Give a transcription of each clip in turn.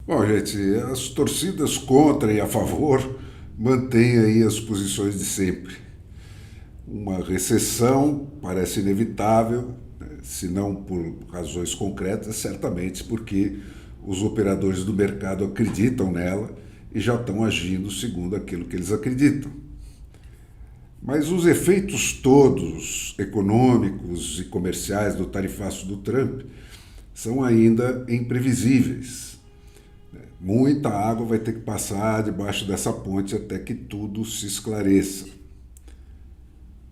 Bom, gente, as torcidas contra e a favor mantêm aí as posições de sempre. Uma recessão parece inevitável, né, se não por razões concretas, certamente porque os operadores do mercado acreditam nela e já estão agindo segundo aquilo que eles acreditam. Mas os efeitos todos econômicos e comerciais do tarifaço do Trump são ainda imprevisíveis. Muita água vai ter que passar debaixo dessa ponte até que tudo se esclareça.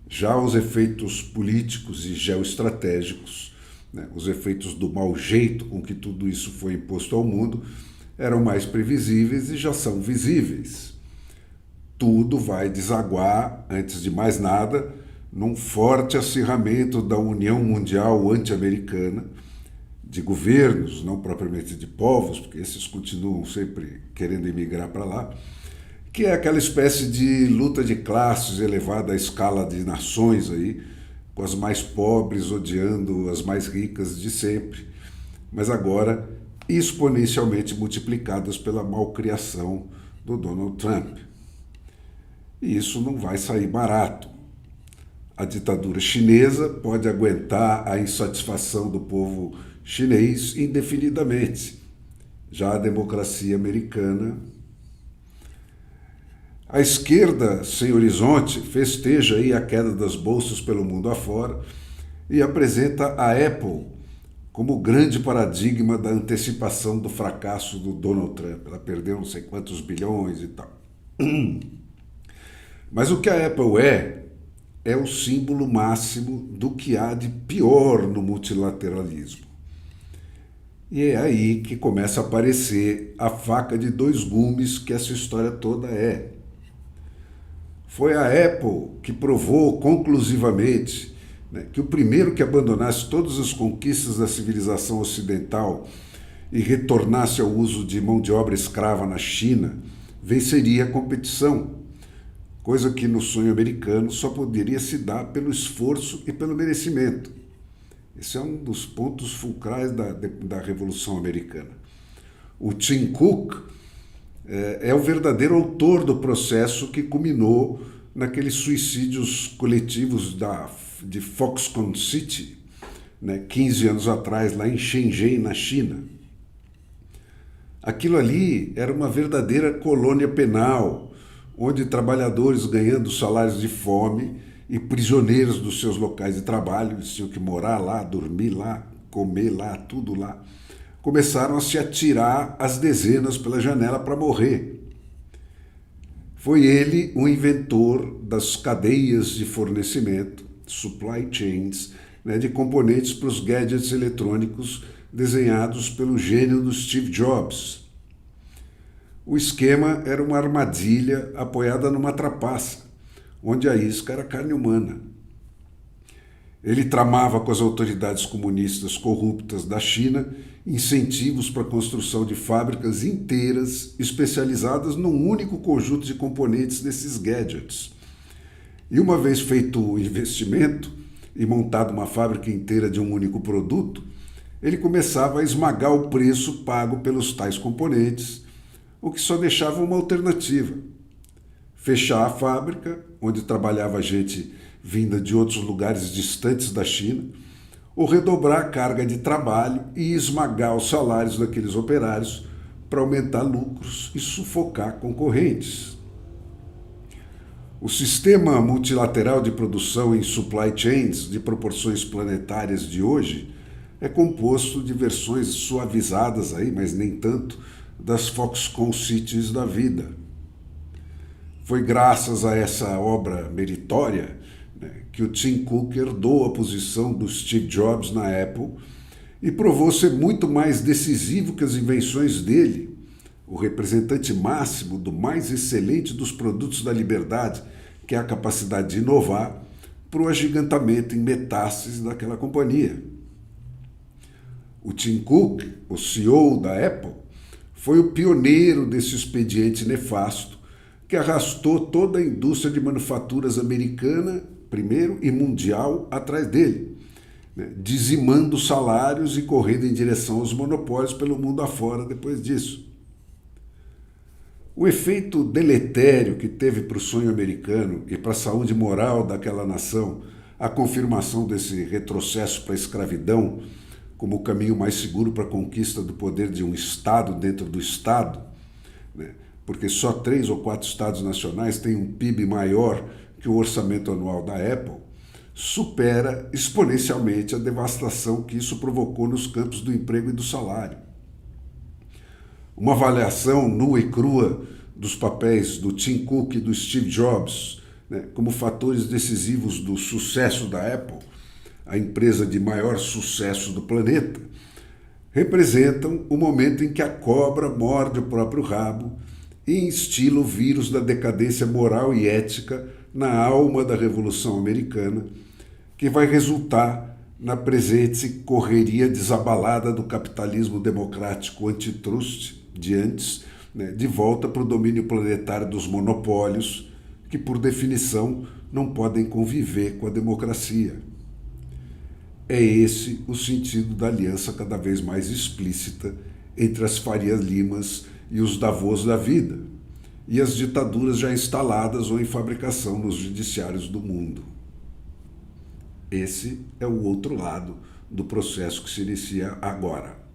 Já os efeitos políticos e geoestratégicos, né, os efeitos do mau jeito com que tudo isso foi imposto ao mundo, eram mais previsíveis e já são visíveis. Tudo vai desaguar, antes de mais nada, num forte acirramento da União Mundial Anti-Americana, de governos, não propriamente de povos, porque esses continuam sempre querendo emigrar para lá, que é aquela espécie de luta de classes elevada à escala de nações aí, com as mais pobres odiando as mais ricas de sempre, mas agora exponencialmente multiplicadas pela malcriação do Donald Trump. E isso não vai sair barato. A ditadura chinesa pode aguentar a insatisfação do povo chinês indefinidamente. Já a democracia americana. A esquerda, sem horizonte, festeja aí a queda das bolsas pelo mundo afora e apresenta a Apple como o grande paradigma da antecipação do fracasso do Donald Trump. Ela perdeu não sei quantos bilhões e tal. Mas o que a Apple é o símbolo máximo do que há de pior no multilateralismo. E é aí que começa a aparecer a faca de dois gumes que essa história toda é. Foi a Apple que provou conclusivamente, né, que o primeiro que abandonasse todas as conquistas da civilização ocidental e retornasse ao uso de mão de obra escrava na China, venceria a competição, coisa que no sonho americano só poderia se dar pelo esforço e pelo merecimento. Esse é um dos pontos fulcrais da Revolução Americana. O Tim Cook é o verdadeiro autor do processo que culminou naqueles suicídios coletivos de Foxconn City, né, 15 anos atrás, lá em Shenzhen, na China. Aquilo ali era uma verdadeira colônia penal, onde trabalhadores ganhando salários de fome e prisioneiros dos seus locais de trabalho, eles tinham que morar lá, dormir lá, comer lá, tudo lá, começaram a se atirar às dezenas pela janela para morrer. Foi ele o inventor das cadeias de fornecimento, supply chains, né, de componentes para os gadgets eletrônicos desenhados pelo gênio do Steve Jobs. O esquema era uma armadilha apoiada numa trapaça, onde a isca era carne humana. Ele tramava com as autoridades comunistas corruptas da China incentivos para a construção de fábricas inteiras especializadas num único conjunto de componentes desses gadgets. E uma vez feito o investimento e montado uma fábrica inteira de um único produto, ele começava a esmagar o preço pago pelos tais componentes, o que só deixava uma alternativa: fechar a fábrica, onde trabalhava gente vinda de outros lugares distantes da China, ou redobrar a carga de trabalho e esmagar os salários daqueles operários para aumentar lucros e sufocar concorrentes. O sistema multilateral de produção em supply chains de proporções planetárias de hoje é composto de versões suavizadas aí, mas nem tanto, das Foxconn Cities da vida. Foi graças a essa obra meritória, né, que o Tim Cook herdou a posição do Steve Jobs na Apple e provou ser muito mais decisivo que as invenções dele, o representante máximo do mais excelente dos produtos da liberdade, que é a capacidade de inovar, para o agigantamento em metástase daquela companhia. O Tim Cook, o CEO da Apple, foi o pioneiro desse expediente nefasto que arrastou toda a indústria de manufaturas americana, primeiro, e mundial, atrás dele, né, dizimando salários e correndo em direção aos monopólios pelo mundo afora depois disso. O efeito deletério que teve para o sonho americano e para a saúde moral daquela nação a confirmação desse retrocesso para a escravidão como o caminho mais seguro para a conquista do poder de um Estado dentro do Estado, né? Porque só 3 ou 4 estados nacionais têm um PIB maior que o orçamento anual da Apple, supera exponencialmente a devastação que isso provocou nos campos do emprego e do salário. Uma avaliação nua e crua dos papéis do Tim Cook e do Steve Jobs, né, como fatores decisivos do sucesso da Apple, a empresa de maior sucesso do planeta, representam o momento em que a cobra morde o próprio rabo e instila o vírus da decadência moral e ética na alma da Revolução Americana, que vai resultar na presente correria desabalada do capitalismo democrático antitrust de antes, né, de volta para o domínio planetário dos monopólios, que por definição não podem conviver com a democracia. É esse o sentido da aliança cada vez mais explícita entre as Farias Limas e os Davos da vida, e as ditaduras já instaladas ou em fabricação nos judiciários do mundo. Esse é o outro lado do processo que se inicia agora.